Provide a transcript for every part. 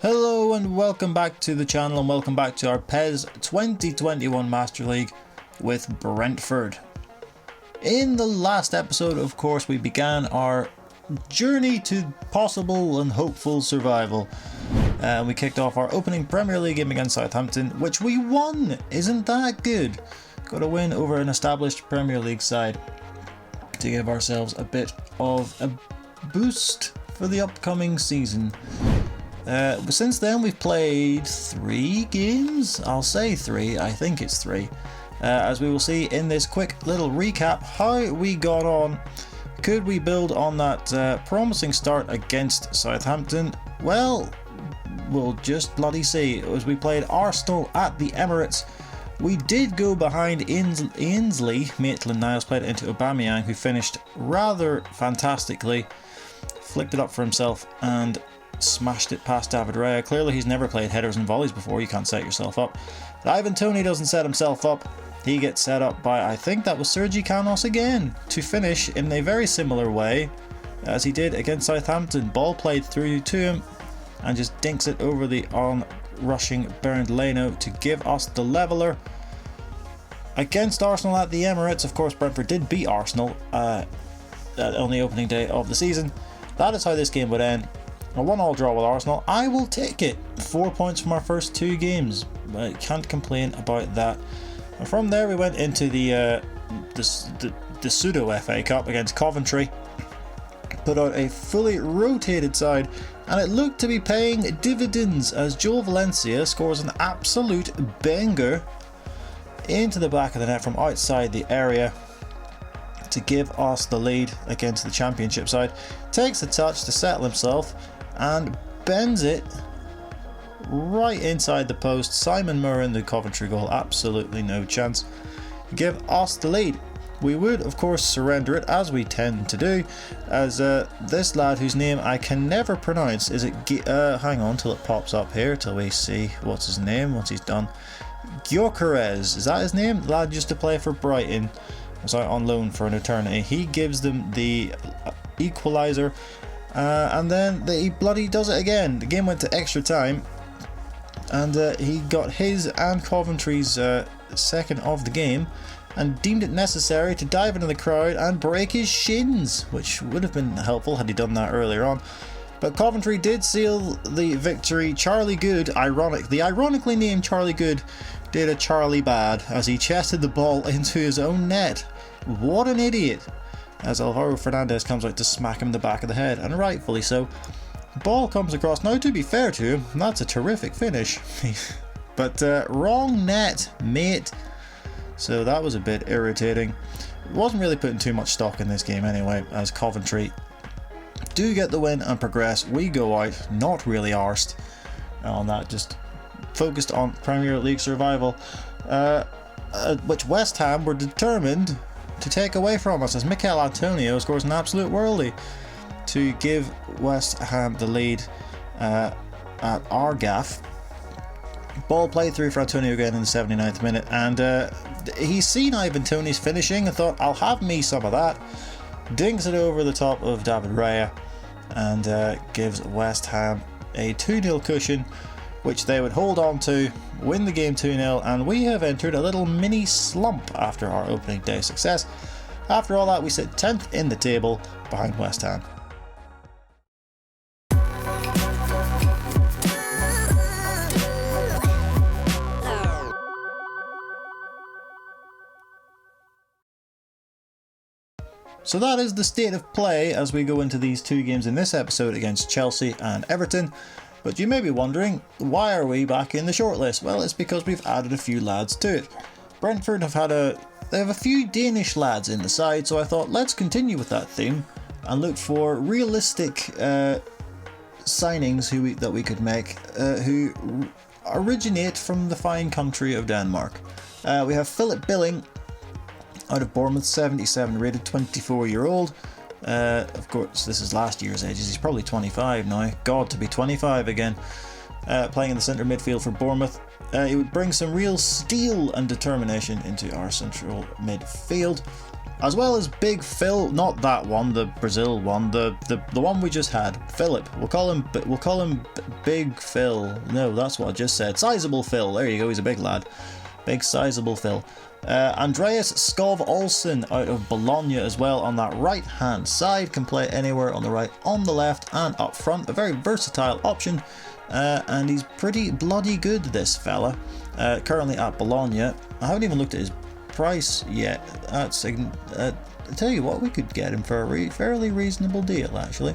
Hello and welcome back to the channel and welcome back to our PES 2021 Master League with Brentford. In the last episode, of course, we began our journey to possible and hopeful survival. We kicked off our opening Premier League game against Southampton, which we won! Isn't that good? Got a win over an established Premier League side to give ourselves a bit of a boost for the upcoming season. Since then we've played 3 games, I'll say 3, I think it's 3, as we will see in this quick little recap how we got on. Could we build on that promising start against Southampton? Well, we'll just bloody see. As we played Arsenal at the Emirates, we did go behind Ainsley. Maitland-Niles played it into Aubameyang, who finished rather fantastically, flicked it up for himself and smashed it past David Raya. Clearly he's never played headers and volleys before, you can't set yourself up. Ivan Toney doesn't set himself up, he gets set up by, I think that was Sergi Canos again, to finish in a very similar way as he did against Southampton. Ball played through to him and just dinks it over the on-rushing Bernd Leno to give us the leveller. Against Arsenal at the Emirates, of course Brentford did beat Arsenal on the opening day of the season. That is how this game would end. A 1-1 draw with Arsenal. I will take it. 4 points from our first 2 games. I can't complain about that. And from there we went into the pseudo FA Cup against Coventry. Put out a fully rotated side and it looked to be paying dividends as Joel Valencia scores an absolute banger into the back of the net from outside the area to give us the lead against the Championship side. Takes a touch to settle himself and bends it right inside the post. Simon Moore in the Coventry goal, absolutely no chance. Give us the lead. We would of course surrender it, as we tend to do, as this lad whose name I can never pronounce, is it hang on till it pops up here till we see what's his name, what he's done. Gyökeres, is that his name? The lad used to play for Brighton, was out on loan for an eternity. He gives them the equaliser. And then he bloody does it again. The game went to extra time and he got his and Coventry's second of the game and deemed it necessary to dive into the crowd and break his shins, which would have been helpful had he done that earlier on. But Coventry did seal the victory. Charlie Good, the ironically named Charlie Good, did a Charlie bad as he chested the ball into his own net. What an idiot! As Alvaro Fernandez comes out to smack him in the back of the head, and rightfully so. Ball comes across. Now, to be fair to him, that's a terrific finish. But wrong net, mate. So that was a bit irritating. Wasn't really putting too much stock in this game anyway, as Coventry do get the win and progress. We go out, not really arsed on that, just focused on Premier League survival, which West Ham were determined to take away from us, as Mikel Antonio scores an absolute worldie to give West Ham the lead at our gaff. Ball played through for Antonio again in the 79th minute, and he's seen Ivan Toney's finishing and thought, I'll have me some of that. Dinks it over the top of David Raya and gives West Ham a 2-0 cushion, which they would hold on to, win the game 2-0, and we have entered a little mini slump after our opening day success. After all that, we sit 10th in the table behind West Ham. So that is the state of play as we go into these 2 games in this episode against Chelsea and Everton. But you may be wondering, why are we back in the shortlist? Well, it's because we've added a few lads to it. Brentford have a few Danish lads in the side, so I thought let's continue with that theme and look for realistic signings that we could make who originate from the fine country of Denmark. We have Philip Billing out of Bournemouth, 77 rated, 24-year-old. Of course, this is last year's ages. He's probably 25 now. God, to be 25 again. Playing in the centre midfield for Bournemouth. He would bring some real steel and determination into our central midfield. as well as Big Phil, not that one, the Brazil one, the one we just had, Philip. We'll call him Big Phil. No, that's what I just said. Sizable Phil. There you go. He's a big lad. Big sizable Phil. Andreas Skov Olsen out of Bologna as well on that right hand side. Can play anywhere on the right, on the left, and up front. A very versatile option. And he's pretty bloody good, this fella. Currently at Bologna. I haven't even looked at his price yet. That's I tell you what, we could get him for a fairly reasonable deal, actually.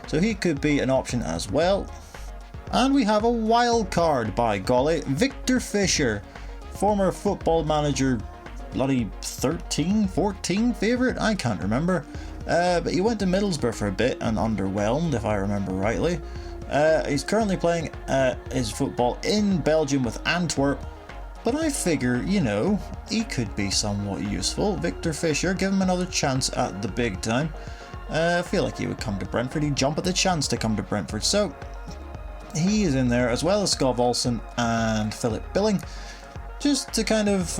So he could be an option as well. And we have a wild card, by golly. Victor Fisher, former Football Manager bloody 13, 14 favourite? I can't remember. But he went to Middlesbrough for a bit and underwhelmed, if I remember rightly. He's currently playing his football in Belgium with Antwerp. But I figure, you know, he could be somewhat useful. Victor Fisher, give him another chance at the big time. I feel like he would come to Brentford. He'd jump at the chance to come to Brentford. So, he is in there, as well as Skov Olsen and Philip Billing. Just to kind of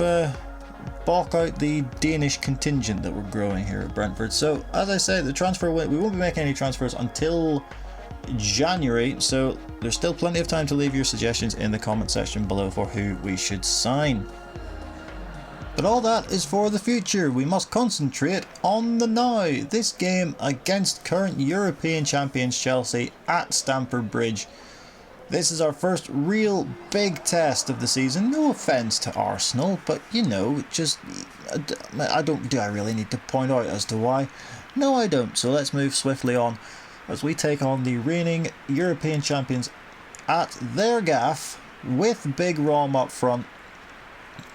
balk out the Danish contingent that we're growing here at Brentford. So, as I say, the transfer, we won't be making any transfers until January, so there's still plenty of time to leave your suggestions in the comment section below for who we should sign. But all that is for the future. We must concentrate on the now. This game against current European champions Chelsea at Stamford Bridge. This is our first real big test of the season. No offence to Arsenal, but you know, just do I really need to point out as to why? No, I don't. So let's move swiftly on as we take on the reigning European champions at their gaff with Big Rom up front.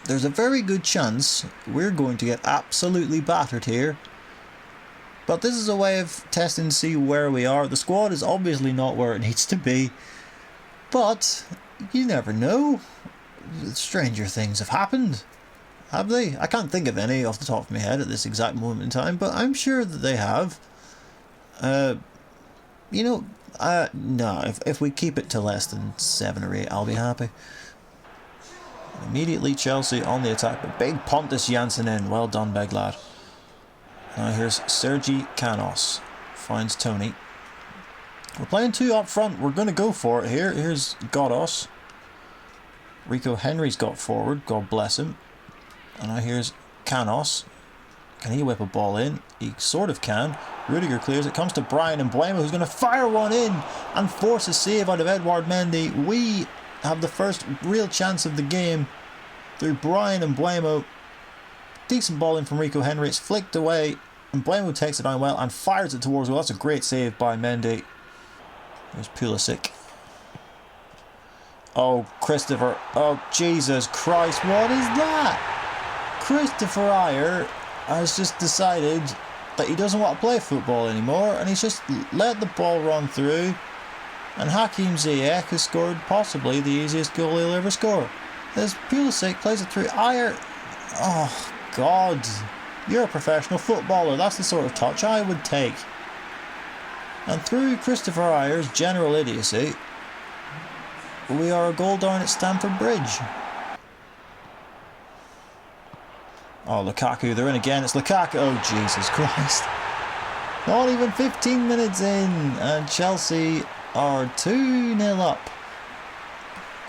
There's a very good chance we're going to get absolutely battered here. But this is a way of testing to see where we are. The squad is obviously not where it needs to be. But you never know. Stranger things have happened. Have they? I can't think of any off the top of my head at this exact moment in time, but I'm sure that they have. You know, no, if we keep it to less than 7 or 8, I'll be happy. Immediately Chelsea on the attack, but big Pontus Jansson in. Well done, big lad. Now here's Sergi Canos. Finds Tony. We're playing 2 up front. We're going to go for it here. Here's Godos. Rico Henry's got forward. God bless him. And now here's Canos. Can he whip a ball in? He sort of can. Rudiger clears. It comes to Brian Mbeumo, who's going to fire one in and force a save out of Edouard Mendy. We have the first real chance of the game through Brian Mbeumo. Decent ball in from Rico Henry. It's flicked away. Mbeumo takes it down well and fires it towards goal. That's a great save by Mendy. There's Pulisic. Oh, Christopher. Oh, Jesus Christ. What is that? Christopher Ayer has just decided that he doesn't want to play football anymore, and he's just let the ball run through, and Hakim Ziyech has scored possibly the easiest goal he'll ever score. There's Pulisic, plays it through Ayer. Oh God, you're a professional footballer. That's the sort of touch I would take. And through Christopher Ayer's general idiocy, we are a goal down at Stamford Bridge. Oh, Lukaku, they're in again. It's Lukaku. Oh, Jesus Christ. Not even 15 minutes in, and Chelsea are 2-0 up.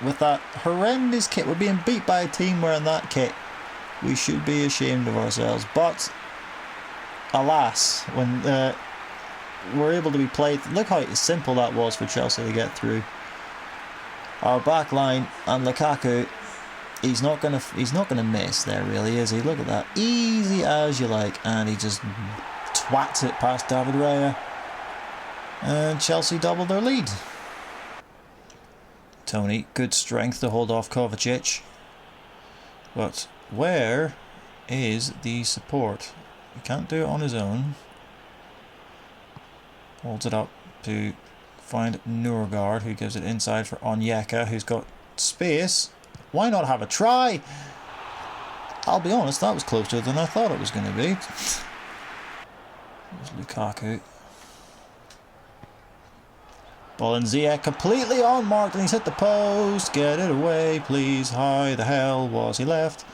With that horrendous kit. We're being beat by a team wearing that kit. We should be ashamed of ourselves. But, alas, when we're able to be played, look how simple that was for Chelsea to get through. Our back line and Lukaku, he's not gonna miss there, really, is he? Look at that, easy as you like, and he just twats it past David Raya, and Chelsea double their lead. Tony, good strength to hold off Kovacic, but where is the support? He can't do it on his own. Holds it up to find Nurgaard, who gives it inside for Onyeka, who's got space. Why not have a try? I'll be honest, that was closer than I thought it was going to be. There's Lukaku. Ball in Ziyech, completely unmarked, and he's hit the post. Get it away, please. How the hell was he left?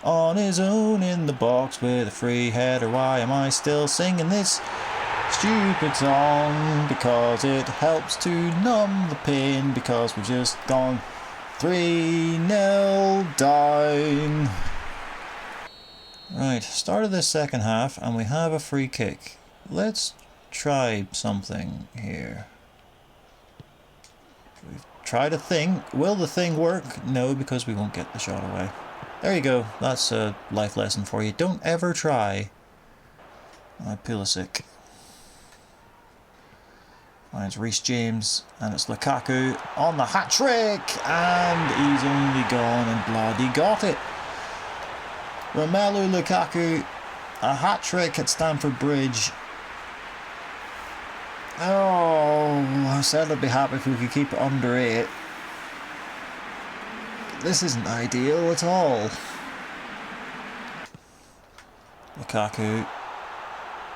On his own in the box with a free header. Why am I still singing this stupid song? Because it helps to numb the pain, because we've just gone 3-0 down. Right, start of this second half and we have a free kick. Let's try something here. We've tried a thing. Will the thing work? No, because we won't get the shot away. There you go. That's a life lesson for you. Don't ever try. Pulisic. Finds Reece James, and it's Lukaku on the hat-trick, and he's only gone and bloody got it. Romelu Lukaku, a hat-trick at Stamford Bridge. Oh, I said I'd be happy if we could keep it under 8. This isn't ideal at all. Lukaku.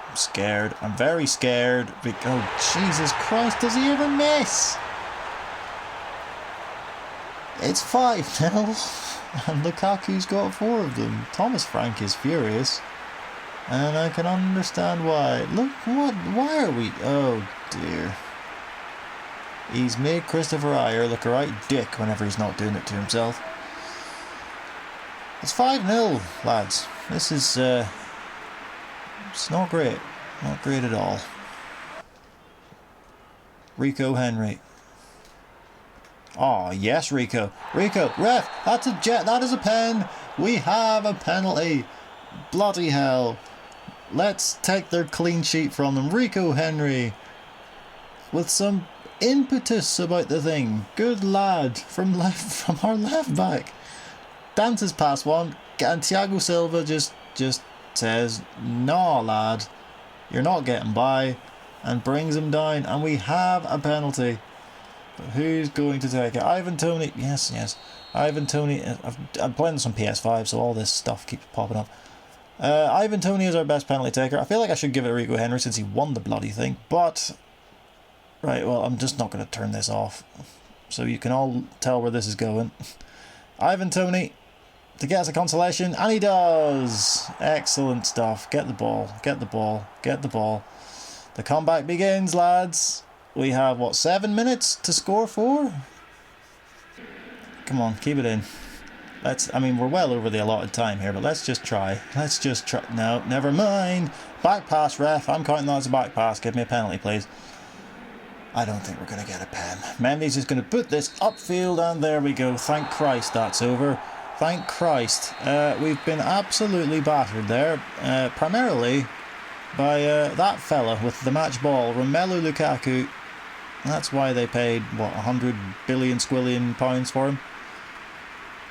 I'm scared. I'm very scared. Oh, Jesus Christ, does he ever miss? It's 5-0. And Lukaku's got 4 of them. Thomas Frank is furious. And I can understand why. Look, why are we... Oh, dear. He's made Christopher Ayer look a right dick whenever he's not doing it to himself. It's 5-0, lads. This is... it's not great. Not great at all. Rico Henry. Oh, yes, Rico. Rico, ref, that's a jet. That is a pen. We have a penalty. Bloody hell. Let's take their clean sheet from them. Rico Henry. With some impetus about the thing. Good lad from our left back. Dances past one, and Thiago Silva just says, "No, lad, you're not getting by," and brings him down, and we have a penalty. But who's going to take it? Ivan Toney. Yes. Ivan Toney. I'm playing this on PS5, so all this stuff keeps popping up. Ivan Toney is our best penalty taker. I feel like I should give it to Rico Henry since he won the bloody thing, but... Right, well, I'm just not going to turn this off, so you can all tell where this is going. Ivan Toney to get us a consolation, and he does! Excellent stuff. Get the ball, get the ball, get the ball. The comeback begins, lads. We have, what, 7 minutes to score 4? Come on, keep it in. I mean, we're well over the allotted time here, but let's just try. Let's just try. No, never mind. Back pass, ref. I'm counting that as a back pass. Give me a penalty, please. I don't think we're going to get a pen. Mendy's just going to put this upfield, and there we go. Thank Christ that's over. Thank Christ. We've been absolutely battered there, primarily by that fella with the match ball, Romelu Lukaku. That's why they paid, what, 100 billion squillion pounds for him?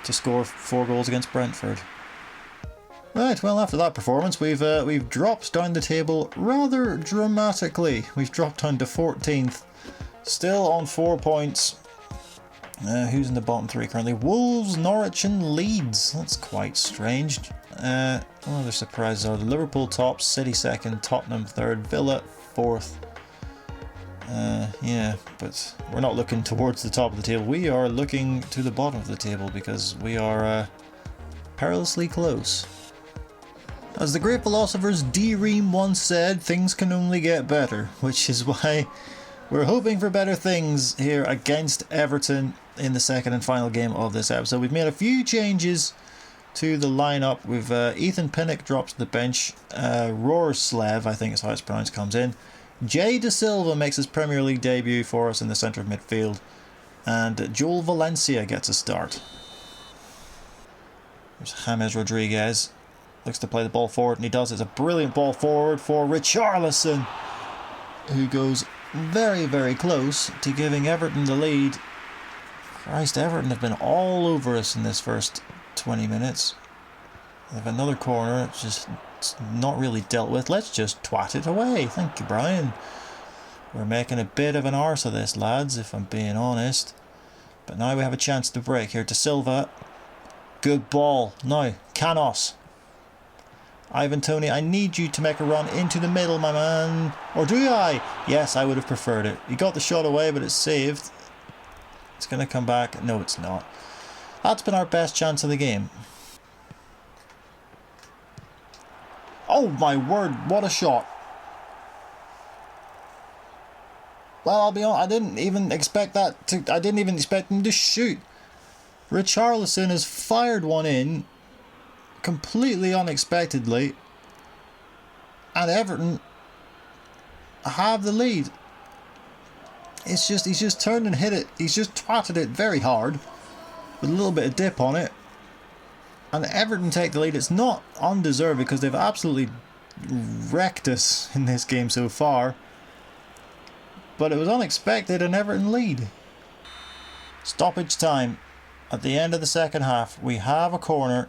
To score 4 goals against Brentford. Right, well, after that performance, we've dropped down the table rather dramatically. We've dropped down to 14th, still on 4 points. Who's in the bottom 3 currently? Wolves, Norwich and Leeds. That's quite strange. Other surprises are the Liverpool top, City second, Tottenham third, Villa 4th. Yeah, but we're not looking towards the top of the table. We are looking to the bottom of the table because we are perilously close. As the great philosophers D. Ream once said, things can only get better, which is why we're hoping for better things here against Everton in the second and final game of this episode. We've made a few changes to the lineup. We've Ethan Pinnock drops to the bench, Roerslev, I think is how it's pronounced, comes in. Jay De Silva makes his Premier League debut for us in the centre of midfield, and Joel Valencia gets a start. There's James Rodriguez, looks to play the ball forward, and he does. It's a brilliant ball forward for Richarlison, who goes very, very close to giving Everton the lead. Christ, Everton have been all over us in this first 20 minutes. They have another corner, it's just not really dealt with. Let's just twat it away. Thank you, Brian. We're making a bit of an arse of this, lads, if I'm being honest. But now we have a chance to break here to Silva. Good ball. Now, Canos. Ivan Toney, I need you to make a run into the middle, my man. Or do I? Yes, I would have preferred it. He got the shot away, but it's saved. It's going to come back. No, it's not. That's been our best chance of the game. Oh my word, what a shot. Well, I'll be honest, I didn't even expect him to shoot. Richarlison has fired one in completely unexpectedly, and Everton have the lead. He's just turned and hit it. He's just twatted it very hard with a little bit of dip on it, and Everton take the lead. It's not undeserved because they've absolutely wrecked us in this game so far, but it was unexpected, and Everton lead. Stoppage time at the end of the second half. We have a corner.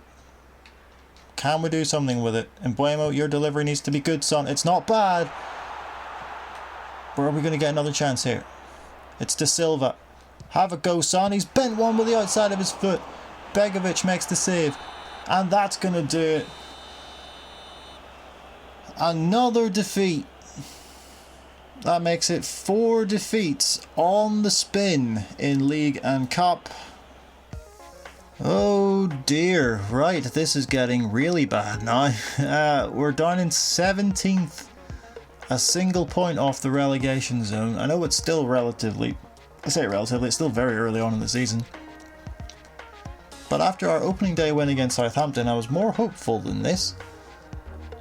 Can we do something with it? And Buemo, your delivery needs to be good, son. It's not bad. Where are we going to get another chance here? It's De Silva. Have a go, son. He's bent one with the outside of his foot. Begovic makes the save. And that's going to do it. Another defeat. That makes it 4 defeats on the spin in League and Cup. Oh dear, right, this is getting really bad now. We're down in 17th, a single point off the relegation zone. I know it's still relatively, it's still very early on in the season. But after our opening day win against Southampton, I was more hopeful than this.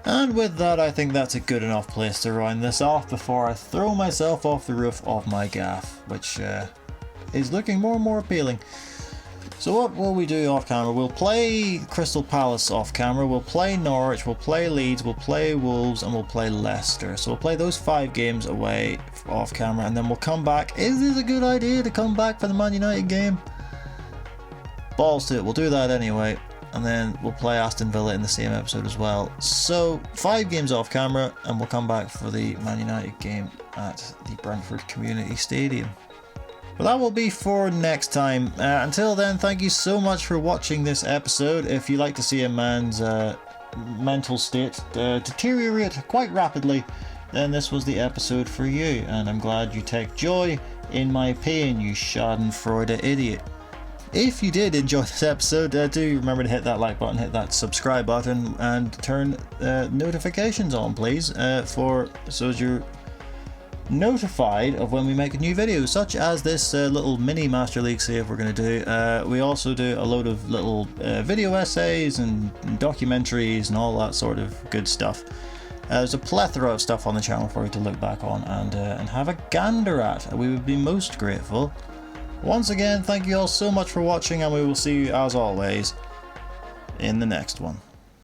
And with that, I think that's a good enough place to round this off before I throw myself off the roof of my gaff, which is looking more and more appealing. So what will we do off camera? We'll play Crystal Palace off camera, we'll play Norwich, we'll play Leeds, we'll play Wolves, and we'll play Leicester. So we'll play those 5 games away off camera, and then we'll come back. Is this a good idea to come back for the Man United game? Balls to it, we'll do that anyway. And then we'll play Aston Villa in the same episode as well. So 5 games off camera, and we'll come back for the Man United game at the Brentford Community Stadium. But that will be for next time. Until then, thank you so much for watching this episode. If you like to see a man's mental state deteriorate quite rapidly, then this was the episode for you. And I'm glad you take joy in my pain, you schadenfreude idiot. If you did enjoy this episode, do remember to hit that like button, hit that subscribe button, and turn notifications on, please, so as you're notified of when we make a new video, such as this little mini Master League save we're going to do. We also do a load of little video essays and documentaries and all that sort of good stuff. There's a plethora of stuff on the channel for you to look back on and have a gander at. We would be most grateful. Once again, thank you all so much for watching, and we will see you as always in the next one.